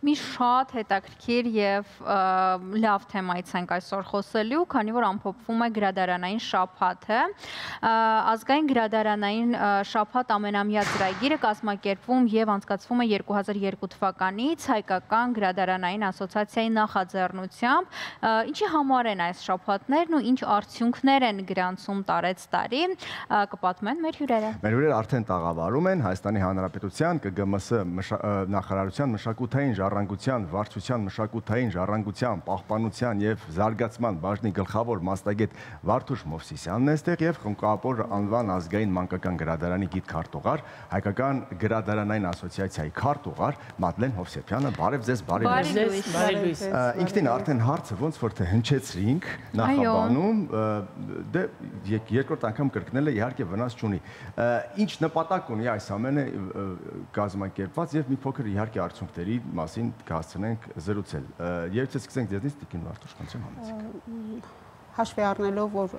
մի շատ հետաքրքիր եւ լավ թեմայից ենք այսօր խոսելու, քանի որ ամփոփվում է գրադարանային շաբաթը։ Ազգային գրադարանային շաբաթ ամենամյա ծրագիրը կազմակերպվում եւ անցկացվում է 2002 թվականից Հայկական գրադարանային ասոցիացիայի նախաձեռնությամբ։ Ինչի համար են այս շաբաթներն ու ինչ արդյունքներ են գրանցում տարեց տարի, կպատմեն մեր հյուրերը։ Մեր հյուրերը արդեն տաղավարում են Հայաստանի Հանրապետության ԿԳՄՍ նախարարության մշակութային ժառանգության, վարչության մշակութային ժառանգության, պահպանության եւ զարգացման բաժնի գլխավոր մասնագետ Վարդուշ Մովսիսյանն է այստեղ եւ Խնկոապոր անվան ազգային մանկական գրադարանի գիտքարտուղար, Հայկական գրադարանային ասոցիացիայի քարտուղար Մադլեն Հովսեփյանը։ Բարև ձեզ, բարև Լույս։ Ինքնին արդեն հարցը ոնց որ թե հնչեցրինք նախաբանում, դե երկրորդ անգամ կրկնելը իհարկե վնաս չունի։ Ինչ նպատակ ունի այս ամենը կազմակերպված եւ մի փոքր իհարկե արդյունքների մասին կհասցնենք զրուցել։ Երբ սկսենք ձեզնից Տիկին Վարդուշ, խնդրեմ համեցեք։ Հաշվի առնելով, որ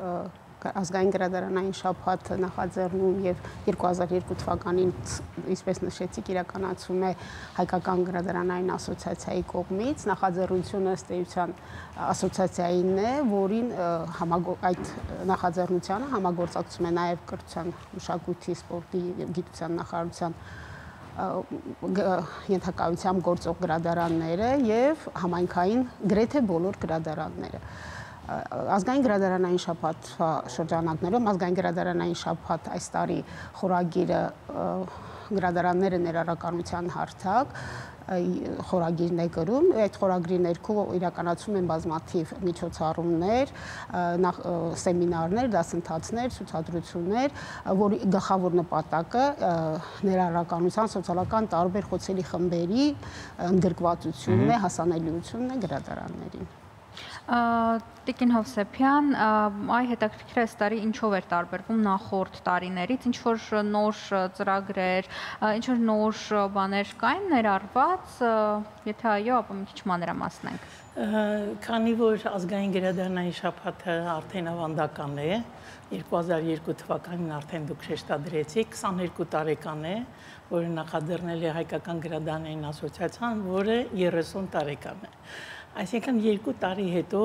ազգային գրադարանային շաբաթը նախաձեռնում եւ 2002 թվականին, ինչպես նշեցիք, իրականացում է Հայկական գրադարանային ասոցիացիայի կողմից, նախաձեռնությունը ըստ էության ասոցիացիային է, որին այդ նախաձեռնությանը համագործակցում է նաեւ կրթության, մշակույթի, սպորտի եւ գիտության նախարարության ենթակայությամբ գործող գրադարանները եւ համայնքային գրեթե բոլոր գրադարանները։ Ազգային գրադարանային շաբաթվա շրջանակներում ազգային գրադարանային շաբաթ այս տարի խորագիրը գրադարանները ներառականության հարթակ խորագիրն է գրում, այդ խորագրի ներքո իրականացում են բազմաթիվ միջոցառումներ, սեմինարներ, դասընթացներ, ցուցադրություններ, որի գլխավոր նպատակը ներառականության սոցիալական տարբեր խոցելի խմբերի ընդգրկվածությունն է, հասանելիությունն է գրադարաններին։ Տիկին Հովսեփյան, այ հետաքրքիր է այս տարի ինչով էր տարբերվում նախորդ տարիներից, ինչ որ նոր ծրագրեր, ինչ որ նոր բաներ կային ներառված, եթե այո, ապա մի քիչ մանրամասնենք։ Քանի որ ազգային գրադարանային շաբաթը արդեն ավանդական է, 2002 թվականին արդեն դուք շեշտադրեցիք, 22 տարեկան է, որը նախաձեռնել է Հայկական գրադարանային ասոցիացիան, որը 30 տարեկան է։ Այսինքն 2 տարի հետո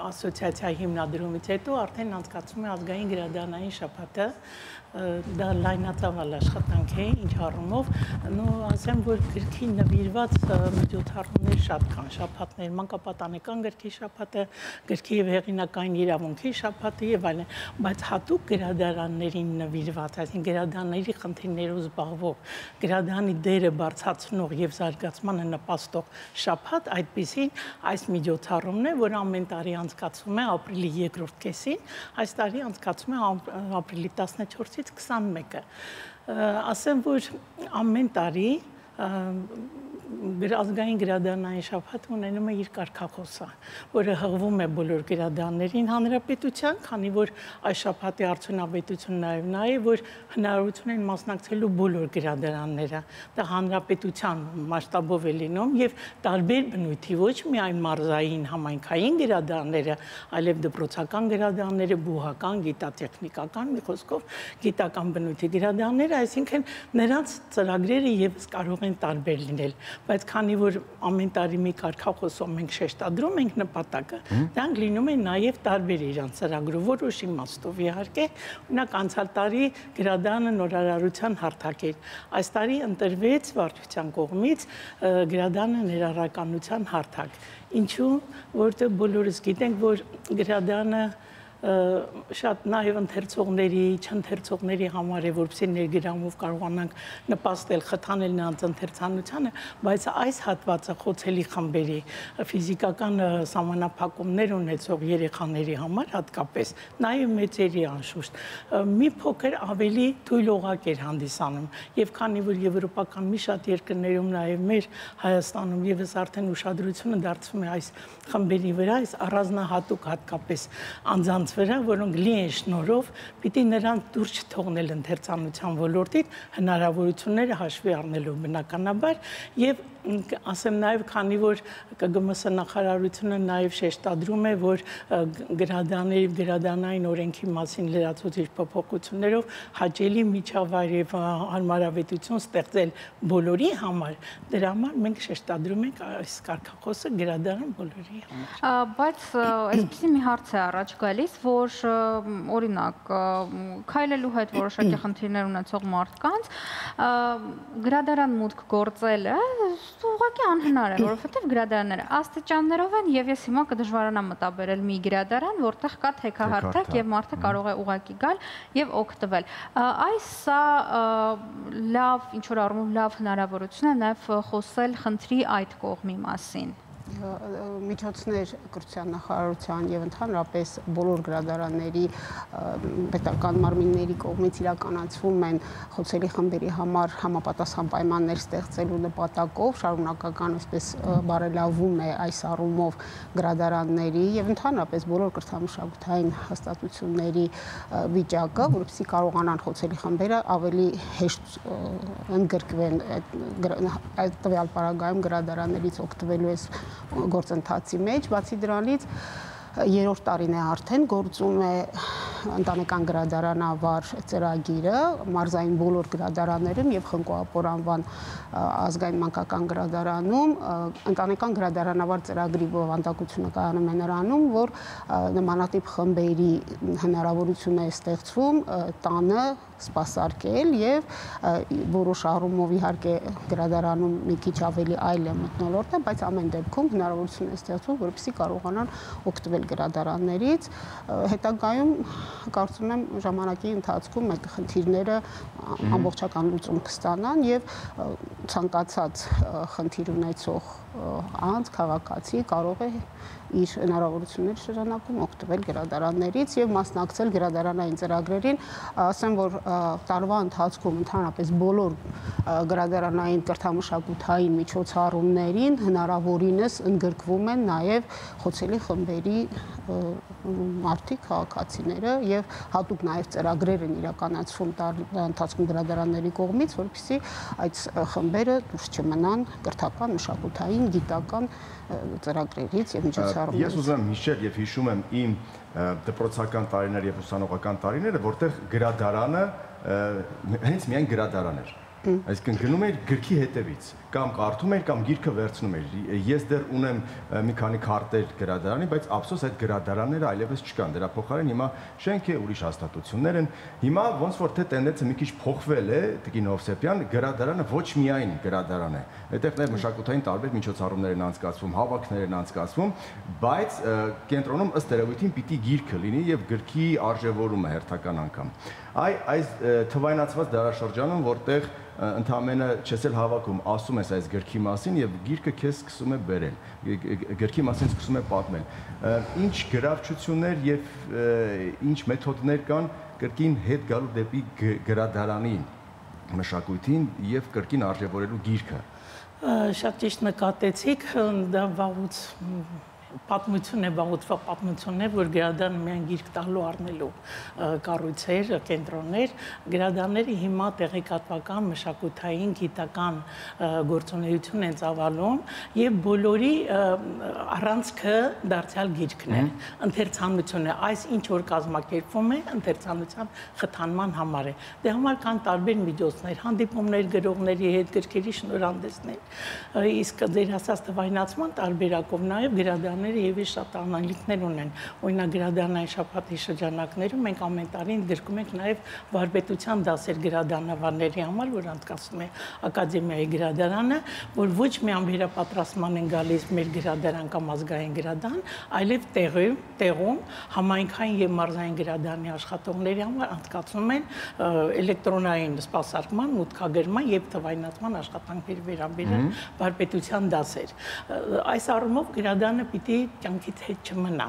ասոցիացիայի հիմնադրումից հետո արդեն անցկացվում է ազգային գրադարանային շաբաթը, դա լայնածավալ աշխատանք է, ինչ առումով, ասեմ, որ գրքի նվիրված միջոցառումներ շատ կան, շաբաթներ, մանկապատանեկան գրքի շաբաթը, գրքի եւ հեղինակային իրավունքի շաբաթը եւ այլն, բայց հատուկ գրադարաններին նվիրված, այսինքն գրադարանների խնդիրներով զբաղվող, գրադարանի դերը բարձրացնող եւ զարգացմանը նպաստող շաբաթ, այդպիսին այս միջոցառումն է, որ ամեն տարի անցկացվում է ապրիլի երկրորդ կեսին, այս տարի անցկացվում է ապրիլի 14-ից 21-ը։ Ասեմ, որ ամեն տարի ազգային գրադարանային շաբաթը ունենում է իր կարգախոսը, որը հղվում է բոլոր գրադարաններին հանրապետության, քանի որ այս շաբաթի արդյունավետությունն նաև որ հնարավորություն են մասնակցելու բոլոր գրադարանները, դա հանրապետության մասշտաբով է լինում եւ տարբեր բնույթի, ոչ միայն մարզային համայնքային գրադարանները, այլև դպրոցական գրադարանները, բուհական, գիտատեխնիկական, մի խոսքով գիտական բնույթի գրադարանները, այսինքն նրանց ծրագրերը եւս կարող են տարբեր լինել, բայց քանի որ ամեն տարի մի կարգախոսով մենք շեշտադրում ենք նպատակը, դրանք լինում են նաև տարբեր իրանց ծրագրով, որոշ իմաստով իհարկե, օրինակ անցյալ տարի գրադարանը նորարարության հարթակ էր, այս տարի ընտրվեց վարչության կողմից գրադարանը ներառականության հարթակ, ինչու, որտեղ բոլորս գիտենք, որ գրադարանը շատ նաև ընթերցողների, չընթերցողների համար է, որպեսզի ներգրավումով կարողանանք նպաստել, խթանել նրանց ընթերցանությանը, բայց այս հատվածը խոցելի խմբերի, ֆիզիկական սահմանափակումներ ունեցող երեխաների համար հատկապես, նաև մեծերի անշուշտ, մի փոքր ավելի թույլ օղակ էր հանդիսանում, եւ քանի որ եվրոպական մի շատ երկրներում, նաև մեր Հայաստանում եւս արդեն ուշադրությունը դարձվում է այս խմբերի վրա, այս առանձնահատուկ հատկապես անձանց վրա, որոնք լի են շնորհով, պիտի նրանց դուրս չթողնել ընթերցանության ոլորտից հնարավորությունները հաշվի առնելով բնականաբար եւ ասեմ նաև, քանի որ ԿԳՄՍ նախարարությունը նաև շեշտադրում է, որ գրադաների գրադանային օրենքի մասին լրացուցիչ փոփոխություններով հաճելի միջավայր եւ հարմարավետություն ստեղծել բոլորի համար, դրա համար մենք շեշտադրում ենք այս կարգախոսը գրադարան բոլորի համար։ Բայց այսպեսի մի հարց է առաջ գալիս, որ օրինակ քայլելու հետ որոշակի խնդիրներ ունեցող մարդկանց գրադարան մուտք գործելը ուղղակի անհնար է, որովհետև գրադարանները աստիճաններով են եւ ես հիմա կդժվարանամ մտաբերել մի գրադարան, որտեղ կա թեքահարթակ եւ մարդը կարող է ուղղակի գալ եւ օգտվել։ Այս սա լավ, ինչ որ առումով լավ հնարավորություն է նաեւ խոսել խնդրի այդ կողմի մասին։ Միջոցներ կրթության նախարարության եւ ընդհանրապես բոլոր գրադարանների պետական մարմինների կողմից իրականացվում են խոցելի խմբերի համար համապատասխան պայմաններ ստեղծելու նպատակով շարունակական այսպես բարելավում է այս առումով գրադարանների եւ ընդհանրապես բոլոր կրթամշակութային հաստատությունների վիճակը, որովհետեւ կարողանան խոցելի խմբերը ավելի հեշտ ընդգրկվեն այդ տվյալ պարագայում գրադարաններից օգտվելու գործընթացի մեջ, բացի դրանից երրորդ տարին է արդեն գործում է ընտանեկան գրադարանավար ծրագիրը մարզային բոլոր գրադարաններում եւ Խնկո-Ապոր անվան ազգային մանկական գրադարանում ընտանեկան գրադարանավար ծրագրի բովանդակությունը կայանում է նրանում, որ նմանատիպ խմբերի հնարավորություն է ստեղծվում տանը սպասարկել եւ որոշ առումով իհարկե գրադարանում մի քիչ ավելի այլ է մթնոլորտը, բայց ամեն դեպքում հնարավորություն է ստեղծվում, որպեսզի կարողանան օգտվել գրադարաններից, հետագայում կարծում եմ ժամանակի ընթացքում այդ խնդիրները ամբողջական լուծում կստանան եւ ցանկացած խնդիր ունեցող անձ, քաղաքացի կարող է իր հնարավորությունների շրջանակում օգտվել գրադարաններից եւ մասնակցել գրադարանային ծրագրերին, ասեմ որ տարվա ընթացքում ընդհանրապես բոլոր գրադարանային կրթամշակութային միջոցառումներին հնարավորինս ընդգրկվում են նաեւ խոցելի խմբերի մարդիկ, քաղաքացիները եւ հատուկ նաեւ ծրագրեր են իրականացվում տարվա ընթացքում գրադարանների կողմից, որպեսզի այդ խմբերը դուրս չմնան կրթական, մշակութային, գիտական ծրագրերից եւ միջոցառումներից։ Ես ուզում եմ հիշել եւ հիշում եմ իմ դպրոցական տարիները եւ ուսանողական տարիները, որտեղ գրադարանը հենց միայն գրադարան էր։ Այսինքն գնում էր գրքի հետևից, կամ կարդում էր, կամ գիրքը վերցնում էր։ Ես դեռ ունեմ մի քանի քարտեր գրադարանի, բայց ափսոս այդ գրադարանները այլևս չկան։ Դրա փոխարեն հիմա շենք է, ուրիշ հաստատություններ են։ Հիմա ոնց որ թե տենդենսը մի քիչ փոխվել է, Տիկին Հովսեփյան, գրադարանը ոչ միայն գրադարան է։ Այդտեղ նաև մշակութային տարբեր միջոցառումներ են անցկացվում, հավաքներ են անցկացվում, բայց կենտրոնում ըստ երևույթին պիտի գիրքը լինի եւ գրքի արժևորումը հերթական անգամ։ Այս թվայնացված դարաշրջանում, որտեղ ընդամենը չես էլ հավաքում, ասում ես այս գրքի մասին եւ գիրքը քեզ սկսում է բերել, գրքի մասին սկսում է պատմել։ Ինչ գրավչություններ եւ ինչ մեթոդներ կան կրկին հետ գալու դեպի գրադարանի մշակույթին եւ կրկին արժևորելու գիրքը։ Շատ ճիշտ նկատեցիք, դա վաղուց պատմություն է, վաղուցվա պատմություն է, որ գրադարանը միայն գիրք տալու առնելու կառույցեր, կենտրոններ, գրադարանները հիմա տեղեկատվական, մշակութային, գիտական գործունեություն են ծավալում եւ բոլորի առանցքը դարձյալ գիրքն է, ընթերցանություն է, այս ինչ որ կազմակերպվում է, ընթերցանության խթանման համար է։ Դե համար կան տարբեր միջոցներ, հանդիպումներ գրողների հետ, գրքերի շնորհանդեսներ, իսկ ձեր ասած թվայնացման տարբերակով նաեւ գրադարանները եւս շատ անալիքներ ունեն։ Օրինակ գրադարանային շաբաթի շրջանակներում մենք ամեն տարի ընդգրկում ենք նաեւ վարպետության դասեր գրադարանավարների համար, որ անցկացնում է ակադեմիայի գրադարանը, որ ոչ միայն վերապատրաստման են գալիս մեր գրադարան կամ ազգային գրադարան, այլև տեղում համայնքային եւ մարզային գրադարանի աշխատողների համար անցկացնում են էլեկտրոնային սպասարկման, մուտքագրման եւ թվայնացման աշխատանքների վերաբերյալ վարպետության դասեր։ Այս առումով գրադարանը պիտի կյանքից հետ չմնա։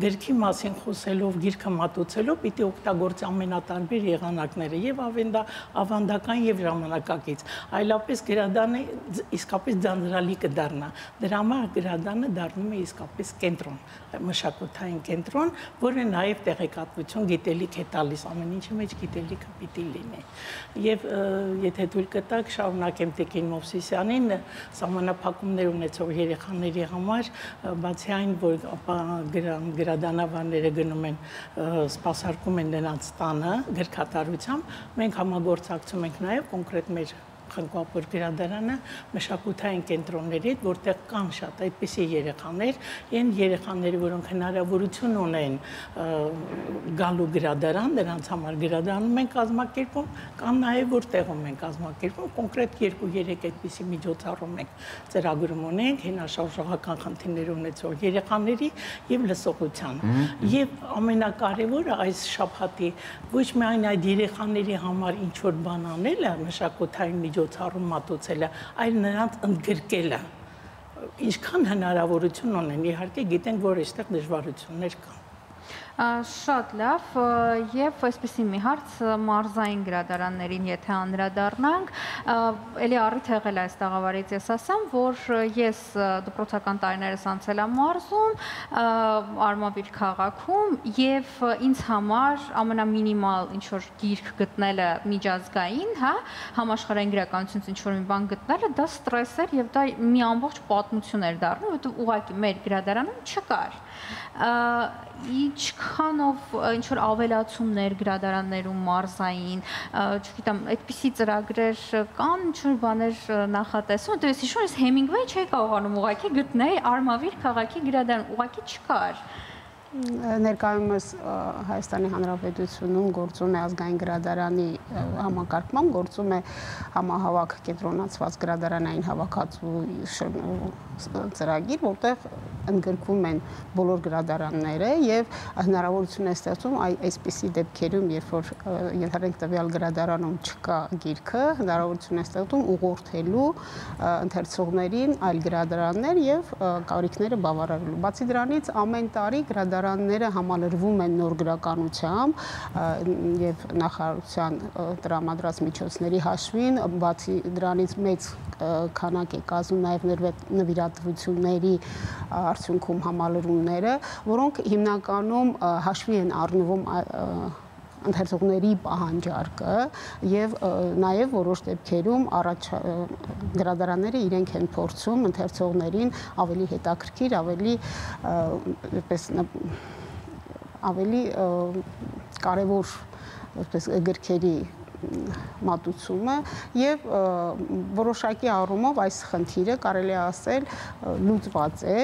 Գրքի մասին խոսելով, գիրքը մատուցելով պիտի օգտագործի ամենատարբեր եղանակները եւ ավանդական եւ ժամանակակից։ Այլապես գրադանը իսկապես ձանձրալի կդառնա։ Դրա համար գրադանը դառնում է իսկապես կենտրոն, մշակութային կենտրոն, որը նաեւ տեղեկատվություն, գիտելիք է տալիս, ամեն ինչի մեջ գիտելիքը պիտի լինի։ Եվ եթե թույլ կտաք, շարունակեմ Տիկին Մովսիսյանին, սահմանափակումներ ունեցող երեխաների համար, բացի այն, որ գրադանավարները գնում են, սպասարկում են նրանց տանը գրքատարությամբ, մենք համագործակցում ենք նաև կոնկրետ մեր Խնկոապոր գրադարանը մշակութային կենտրոնների հետ, որտեղ կան շատ այդպիսի երեխաներ, այն երեխաները, որոնք հնարավորություն ունեն գալու գրադարան, նրանց համար գրադարանում են կազմակերպում, կան նաև որտեղում են կազմակերպում, կոնկրետ 2-3 այդպիսի միջոցառում ենք ծրագրում ունենք, հենաշարժողական խնդիրներ ունեցող երեխաների եւ լսողության։ Եվ ամենակարևորը այս շաբաթի ոչ միայն այդ երեխաների համար ինչ որ բան անելը, մշակութային միջոցառում մատուցելը, այլ նրանց ընդգրկելը։ Ինչքան հնարավորություն ունեն, իհարկե գիտենք, որ այստեղ դժվարություններ կան։ Շատ լավ, եւ այսպեսի մի հարց մարզային գրադարաններին եթե անդրադառնանք, էլի առիթ եղել այս տաղավարից ես ասեմ, որ ես դպրոցական տարիներս անցել եմ մարզում, Արմավիր քաղաքում եւ ինձ համար ամենամինիմալ ինչ որ գիրք գտնելը միջազգային, հա, համաշխարհային գրականությունից ինչ որ մի բան գտնելը, դա ստրես էր եւ դա մի ամբողջ պատմություն էր դառնում, որովհետեւ ուղղակի մեր գրադարանում չկար։ Ինչքանով ինչ որ ավելացումներ գրադարաններում մարզային, չգիտեմ, այդպիսի ծրագրեր կան, ինչ որ բաներ նախատեսում, որտեղ ես հիշում եմ, Հեմինգվեյ չէի կարողանում ուղղակի գտնել Արմավիր քաղաքի գրադարան, ուղղակի չկար։ Ներկայումս Հայաստանի Հանրապետությունում գործում է ազգային գրադարանի համակարգման, գործում է համահավաք կենտրոնացված գրադարանային հավաքածու ծրագիր, որտեղ ընդգրկվում են բոլոր գրադարանները եւ հնարավորություն է ստեղծում այսպիսի դեպքերում, երբ որ ենթադրենք տվյալ գրադարանում չկա գիրքը, հնարավորություն է ստեղծում ուղղորդելու ընթերցողներին այլ գրադարաններ եւ կարիքները բավարարելու։ Բացի դրանից ամեն տարի գրադարանները համալրվում են նոր գրականությամբ եւ նախարարության տրամադրած միջոցների հաշվին, բացի դրանից մեծ քանակ է կազմում նաեւ նվիրատվությունների արդյունքում համալրումները, որոնք հիմնականում հաշվի են առնվում ընթերցողների պահանջարկը եւ նաեւ որոշ դեպքերում գրադարանները իրենք են փորձում ընթերցողներին ավելի հետաքրքիր, ավելի կարեւոր գրքերի մատուցումը եւ որոշակի առումով այս խնդիրը կարելի է ասել լուծված է։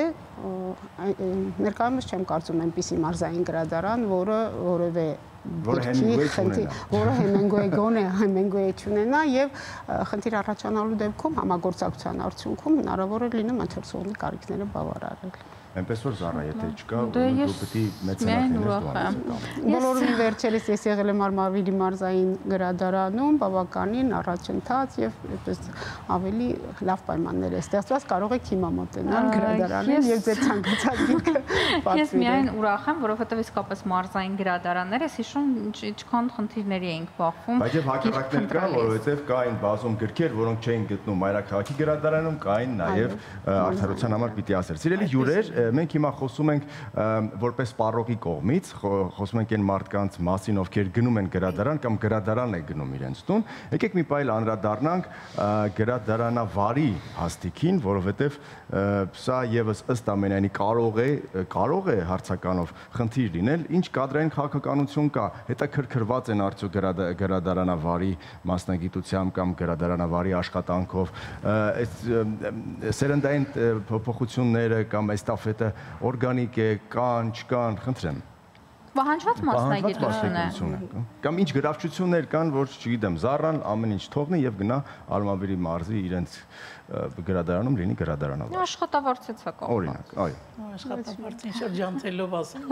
Ներկայումս չեմ կարծում այնպիսի մարզային գրադարան, որը որևէ որը Հեմինգվեյ չունենա եւ խնդիր առաջանալու դեպքում համագործակցության արդյունքում հնարավոր է լինում ընթերցողների կարիքները բավարարել։ Այնպես որ Զարա, եթե չկա, դու պիտի մեծանաք։ Բոլորովին վերջերս ես եղել եմ Արմավիրի մարզային գրադարանում, բավականին առաջընթաց եւ այդպես ավելի լավ պայմաններ է ստեղծված, կարող եք հիմա մոտենալ գրադարանին եւ ձեր ցանկացած գիրքը պատվիրել։ Ես միայն ուրախ եմ, որովհետեւ իսկապես մարզային գրադարանները, ես հիշում ինչքան խնդիրների էինք բախվում։ Բայց եւ հակառակն կա, որովհետեւ կային բազում գրքեր, որոնք չէին գտնում Մայրաքաղաքի գրադարանում, կային նաեւ արդարության համար պիտի ասել։ Սիրելի հյուրեր, մենք հիմա խոսում ենք որպես պարողի կողմից, խոսում ենք այն մարդկանց մասին, ովքեր գնում են գրադարան կամ գրադարան է գնում իրենց տուն։ Եկեք մի պայլ անդրադառնանք գրադարանավարի հաստիքին, որովհետև սա եւս ըստ ամենայնի կարող է հարցականով խնդիր լինել, ինչ կադրային քաղաքականություն կա, հետաքրքրված են արդյոք գրադարանավարի մասնագիտությամբ կամ գրադարանավարի աշխատանքով, սերնդային փոփոխությունները կամ էստաֆետը օրգանիկ է, կան, չկան, խնդրեմ։ Պահանջված մասնագիտություն է։ Կամ ինչ գրավչություններ կան, որ չգիտեմ, Զառան ամեն ինչ թողնի եւ գնա Արմավիրի մարզի իրենց գրադարանում լինի գրադարանավար։ Աշխատավարձից է կողմը։ Օրինակ, այո։ Աշխատավարձին շրջանցելով ասեմ։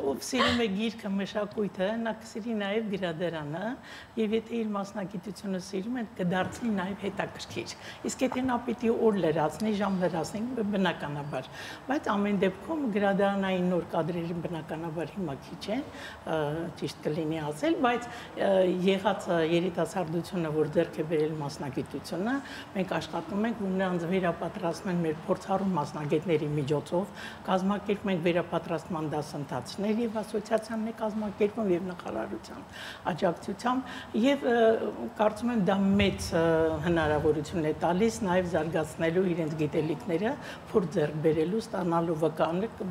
Ով սիրում է գիրքը, մշակույթը, նա կսիրի նաև գրադարանը, եւ եթե իր մասնագիտությունը սիրում է, կդարձնի նաև հետաքրքիր։ Իսկ եթե նա պիտի օր լրացնի, ժամ լրացնի, բնականաբար, բայց ամեն դեպքում գրադարանային նոր կադրերի բնականաբար հիմա քիչ են, ճիշտ կլինի ասել, բայց եղած երիտասարդությունը, որ ձեռք է բերել մասնագիտությունը, մենք աշխատում ենք, որ նրանց վերապատրաստենք մեր փորձառու մասնագետների միջոցով, կազմակերպում ենք վերապատրաստման դասընթացներ եւ ասոցիացիաներ կազմակերպում եւ նախարարության աջակցությամբ եւ կարծում եմ դա մեծ հնարավորություն է տալիս նաեւ զարգացնելու իրենց գիտելիքները, փորձ ձեռք բերելու, ստանալու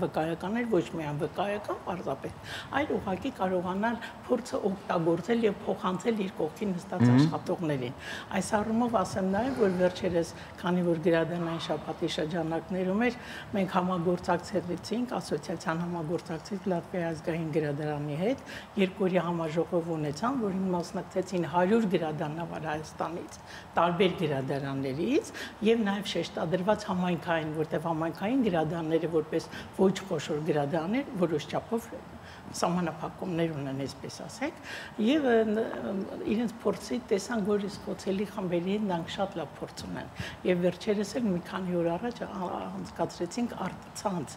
վկայականներ, ոչ միայն վկայական, պարզապես, այլ ուղղակի կարողանալ փորձը օգտագործել եւ փոխանցել իր կողքին նստած աշխատողներին։ Այս առումով ասեմ նաեւ, որ վերջերս, քանի որ գրադարանային շաբաթի շրջանակներում էր, մենք համագործակցեցինք, ասոցիացիան համագործակցեց Լատվիայի ազգային գրադարանի հետ, երկօրյա համաժողով ունեցան, որին մասնակցեցին 100 գրադարանավար Հայաստանից, տարբեր գրադարաններից եւ նաեւ շեշտադրված համայնքային, որտեղ համայնքային գրադարանները որպես ոչ խոշոր գրադարաններ որոշ չափով սահմանափակումներ ունեն, այսպես ասենք, եւ իրենց փորձի տեսան, որ իսկոցելի խմբերի հետ նրանք շատ լավ փորձ ունեն։ Եվ վերջերս էլ մի քանի օր առաջ անցկացրեցինք արտացանց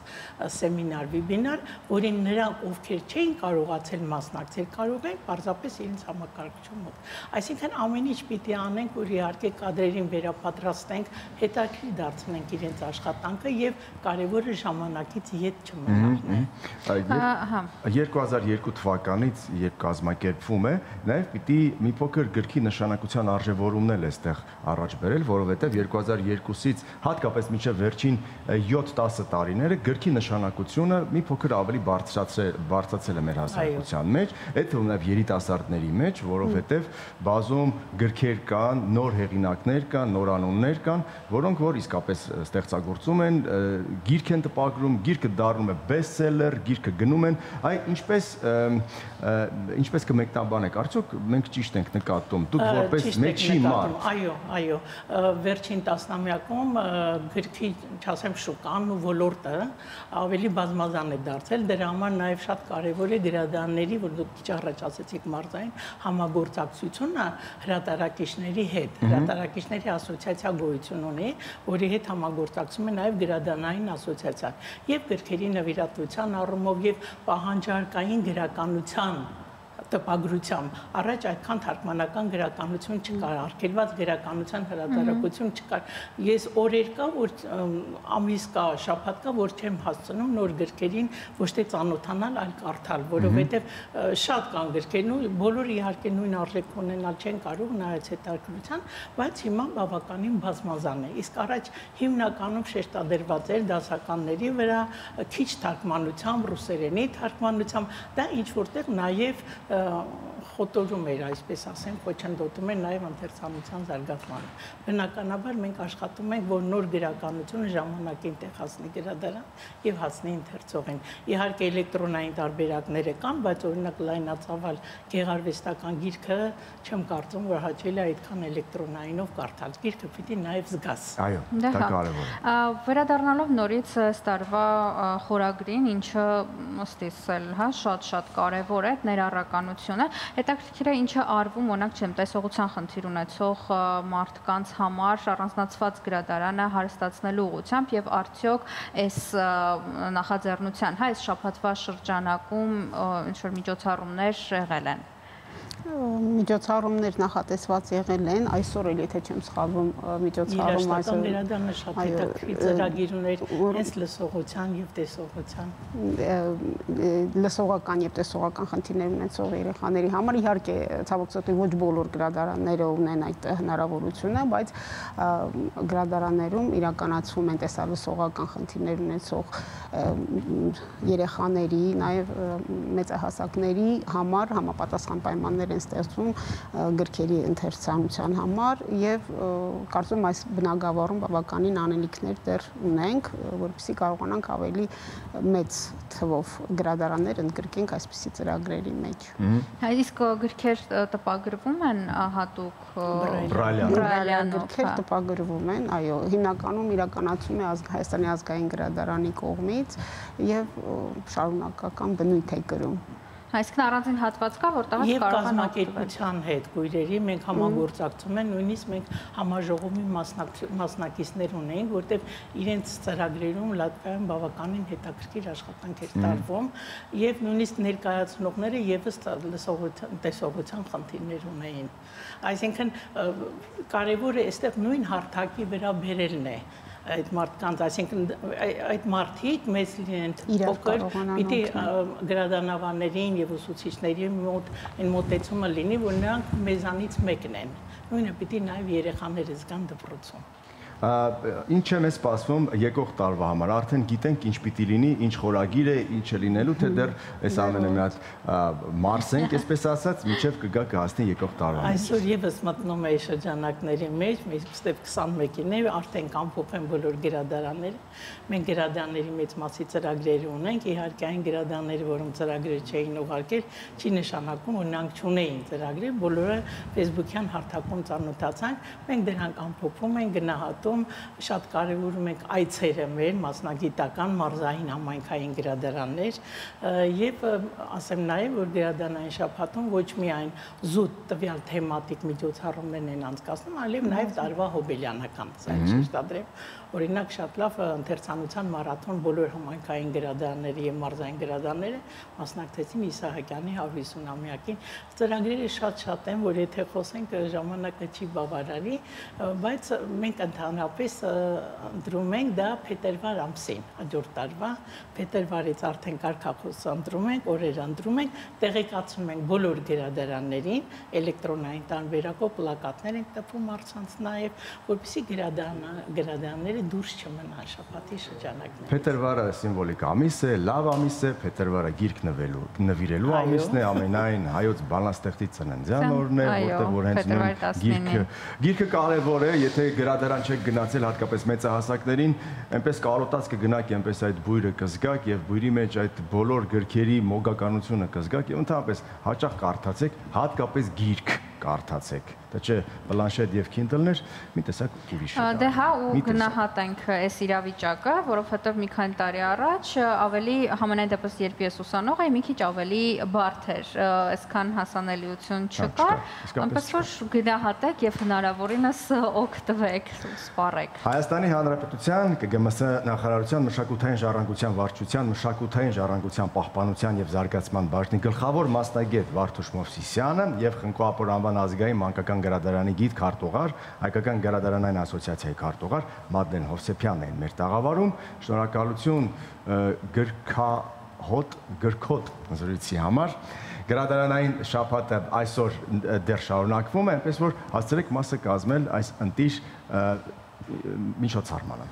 սեմինար, վեբինար, որին նրանք, ովքեր չէին կարողացել մասնակցել, կարող են պարզապես իրենց համակարգչում մոտ։ Այսինքն ամեն ինչ պիտի անենք, որ իհարկե կադրերին վերապատրաստենք, հետաքրքիր դարձնենք իրենց աշխատանքը եւ կարեւորը ժամանակից ետ չմնալն է։ 2002 թվականից, երբ կազմակերպվում է, նաև պիտի մի փոքր գրքի նշանակության արժևորումն էլ էստեղ առաջ բերել, որովհետև 2002-ից հատկապես մինչև վերջին 7-10 տարիները գրքի նշանակությունը մի փոքր ավելի բարձրացել է մեր հասարակության մեջ, այդ թվում նաև երիտասարդների մեջ, որովհետև բազում գրքեր կան, նոր հեղինակներ կան, նոր անուններ կան, որոնք որ իսկապես ստեղծագործում են, գիրք են տպագրում, գիրքը դառնում է բեսթսելեր, գիրքը գնում են, ինչպես կմեկնաբանեք, արդյոք մենք ճիշտ ենք նկատում, դուք որպես մեջի մարդ։ Այո, վերջին տասնամյակում գրքի, չասեմ շուկան ու ոլորտը ավելի բազմազան է դարձել, դրա համար նաև շատ կարևոր է գրադարանների, որ դուք քիչ առաջ ասեցիք մարզային համագործակցությունը հրատարակիչների հետ, հրատարակիչների ասոցիացիա գոյություն ունի, որի հետ համագործակցում է նաև գրադարանային ասոցիացիան, եւ գրքերի նվիրատվության առումով եւ պահանջարկային գրականության տպագրությամբ առաջ այդքան թարգմանական գրականություն չկար, արգելված գրականության հրատարակություն չկար։ Ես օրեր կա, որ ամիս կա, շաբաթ կա, որ չեմ հասցնում նոր գրքերին ոչ թե ծանոթանալ, այլ կարդալ, որովհետև շատ կան գրքեր, բոլորը իհարկե նույն արժեք ունենալ չեն կարող նայած հետաքրքրության, բայց հիմա բավականին բազմազան է։ Իսկ առաջ հիմնականում շեշտադրված էր դասականների վրա, քիչ թարգմանությամբ, ռուսերենի թարգմանությամբ, դա ինչ որտեղ նաև խոտորում էր, այսպես ասենք, խոչընդոտում էր նաև ընթերցանության զարգացմանը։ Բնականաբար մենք աշխատում ենք, որ նոր գրականությունը ժամանակին տեղ հասնի գրադարան եւ հասնի ընթերցողին։ Իհարկե էլեկտրոնային տարբերակները կան, բայց օրինակ լայնածավալ գեղարվեստական գիրքը չեմ կարծում, որ հաճելի է այդքան էլեկտրոնայինով կարդալ։ Գիրքը պիտի նաև զգաս։ Այո, դա կարևոր է։ Վերադառնալով նորից ստարվա խորագրին, ինչը ըստիս էլ, շատ կարևոր է ներառականությունը, հետաքրքիր է ինչը արվում, օրինակ չեմ տեսողության խնդիր ունեցող մարդկանց համար առանձնացված գրադարանը հարստացնելու ուղղությամբ եւ արդյոք այս նախաձեռնության, այս շաբաթվա շրջանակում ինչ որ միջոցառումներ եղել են։ Միջոցառումներ նախատեսված եղել են, այսօր էլ եթե չեմ սխալվում միջոցառում այսօր գրադարանը շատ հետաքրքիր ծրագիրներ հենց լսողության եւ տեսողության լսողական եւ տեսողական խնդիրներ ունեցող երեխաների համար իհարկե ցավոք սրտի ոչ բոլոր գրադարանները ունեն այդ հնարավորությունը, բայց գրադարաններում իրականացվում են տեսալսողական խնդիրներ ունեցող երեխաների, նաեւ մեծահասակների համար համապատասխան պայմաններ գրադարաններ են ստեղծում գրքերի ընթերցանության համար եւ կարծում այս բնագավառում բավականին անելիքներ դեռ ունենք, որովհետեւ կարողանանք ավելի մեծ թվով գրադարաններ ընդգրկենք այսպիսի ծրագրերի մեջ։ Իսկ գրքեր տպագրվում են հատուկ Բրայլյան գրքեր տպագրվում են, այո, հիմնականում իրականացում է Հայաստանի ազգային գրադարանի կողմից եւ շարունակական բնույթ է կրում։ Այսինքն առանձին հատված կա, որտեղ Եվ կազմակերպության հետ գույրերի մենք համագործակցում են, նույնիսկ մենք համաժողովի մասնակիցներ ունենք, որտեղ իրենց ծրագրերում Լատվիայում բավականին հետաքրքիր աշխատանք էր տարվում եւ նույնիսկ ներկայացնողները եւս տեսողության խնդիրներ ունեին։ Այսինքն կարևորը այստեղ նույն հարթակի վրա բերելն է այդ մարդկանց, այսինքն այդ մարդիկ մեծ լինեն փոքր, պիտի գրադարանավարներին եւ ուսուցիչներին մոտ այն մոտեցումը լինի, որ նրանք մեզանից մեկն են։ Նույնը պիտի նաեւ երեխաները զգան դպրոցում։ Ինչ է մեզ սպասվում եկող տարվա համար, արդեն գիտենք ինչ պիտի լինի, ինչ խորագիր է, ինչ է լինելու, թե դեռ այս ամենը մի հատ մարս ենք, այսպես ասած, մինչև կգա կհասնի եկող տարվա։ Այսօր եւս մտնում է շրջանակների մեջ, մինչև 21-ին է, արդեն կամփոփեն բոլոր գրադարանները։ Մենք գրադարանների մեծ մասի ծրագրեր ունենք, իհարկե այն գրադարանները, որոնք ծրագրեր չէին ուղարկել, չի նշանակում, որ նրանք չունեին ծրագրեր, բոլորը Facebook-յան հարթակում ծանոթացանք, մենք դրանք ամփոփում ենք, գնահատում, շատ կարևորում ենք այցերը մեր մասնագիտական մարզային համայնքային գրադարաններ եւ ասեմ նաեւ որ գրադարանային շաբաթում ոչ միայն զուտ տվյալ թեմատիկ միջոցառումներ են անցկացնում, այլև նաեւ տարվա հոբելյանական շեշտադրեմ օրինակ շատ լավ ընթերցանության մարաթոն բոլոր համայնքային գրադարանների եւ մարզային գրադարանները մասնակցեցին Իսահակյանի 150-ամյակին ծրագրերը շատ են որ եթե խոսենք ժամանակը չի բավարարի բայց մենք ընդհանրապես ընտրում ենք դա փետրվար ամսին հաջորդ տարվա փետրվարից արդեն կարգախոս ընտրում ենք օրեր ընտրում ենք տեղեկացնում ենք բոլոր գրադարաններին էլեկտրոնային տարբերակով պլակատներ ենք տպում առցանց նաեւ որպեսզի գրադարանները դուրս չմնան շաբաթի շրջանակներ Փետրվարը սիմվոլիկ ամիս է լավ ամիս է փետրվարը գիրք նվիրելու ամիսն է ամենայն հայոց բանաստեղծի ծննդյան օրն է որտեղ որ հենց նույն գիրքը կարևոր է եթե գրադարան չեք գնացել հատկապես մեծահասակներին այնպես կարոտած կգնաք այնպես այդ բույրը կզգաք եւ բույրի մեջ այդ բոլոր գրքերի մոգականությունը կզգաք եւ ընդհանրապես հաճախ կարդացեք հատկապես գիրք կարդացեք դա չէ պլանշետ եւ քինդլներ մի տեսակ ուրիշ է դե հա ու գնահատենք այս իրավիճակը որովհետեւ մի քանի տարի առաջ ավելի համենայն դեպս երբ ես ուսանող էի մի քիչ ավելի բարդ էր այսքան հասանելիություն չկար այնպես որ գնահատեք եւ հնարավորինս օգտվեք սպառեք Հայաստանի Հանրապետության ԿԳՄՍ նախարարության մշակութային ժառանգության վարչության մշակութային ժառանգության պահպանության եւ զարգացման բաժնի գլխավոր մասնագետ Վարդուշ Մովսիսյանը եւ Խնկո-Ապոր անվան ազգային մանկական գրադարանի գիծ քարտուղար, հայկական գրադարանային ասոցիացիայի քարտուղար Մադլեն Հովսեփյանն են մեր տաղավարում։ Շնորհակալություն գրքոտ զրույցի համար։ Գրադարանային շաբաթը այսօր դեռ շարունակվում է, այնպես որ հասցրեք մասը կազմել այս ընտիր միջոցառմանը։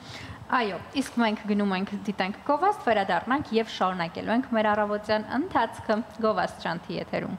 Այո, իսկ մենք գնում ենք դիտենք գովաստ, վերադառնանք եւ շարունակելու ենք մեր առավոտյան ընթացքը գովաստ Շանթի եթերում։